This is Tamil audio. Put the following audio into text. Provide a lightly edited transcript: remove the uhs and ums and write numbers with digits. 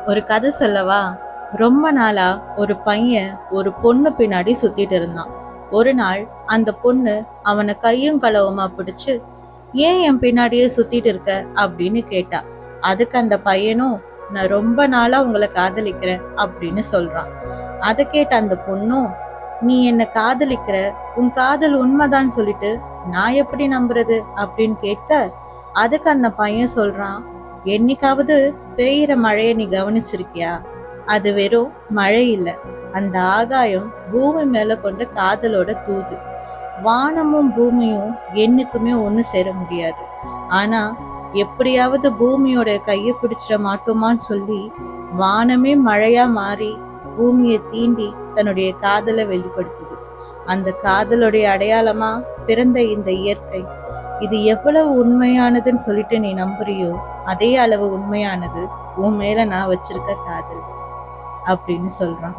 ஒரு கதை சொல்லவா? ரொம்ப நாளா ஒரு பையன் ஒரு பொண்ணு பின்னாடி சுத்திட்டு இருந்தான். ஒரு நாள் அந்த பொண்ணு அவனை கையும் களவுமா பிடிச்சு, ஏன் என் பின்னாடியே சுத்திட்டு இருக்க அப்படின்னு கேட்டா. அதுக்கு அந்த பையனும், நான் ரொம்ப நாளா உங்களை காதலிக்கிறேன் அப்படின்னு சொல்றான். அதை கேட்ட அந்த பொண்ணும், நீ என்ன காதலிக்கிற, உன் காதல் உண்மைதான் சொல்லிட்டு நான் எப்படி நம்புறது அப்படின்னு கேட்க, அதுக்கு அந்த பையன் சொல்றான், என்னைக்காவது பெய்யுற மழைய நீ கவனிச்சிருக்கியா? அது வெறும் மழை இல்ல, அந்த ஆகாயம் பூமி மேல கொண்ட காதலோட தூது. வானமும் பூமியும் என்னைக்குமே ஒண்ணு சேர முடியாது. ஆனா எப்படியாவது பூமியோட கைய பிடிச்சிட மாட்டோமான்னு சொல்லி வானமே மழையா மாறி பூமியை தீண்டி தன்னுடைய காதலை வெளிப்படுத்துது. அந்த காதலுடைய அடையாளமா பிறந்த இந்த இயற்கை, இது எவ்வளவு உண்மையானதுன்னு சொல்லிட்டு நீ நம்புறியோ, அதே அளவு உண்மையானது உன் மேல நான் வச்சிருக்க காதல் அப்படின்னு சொல்றான்.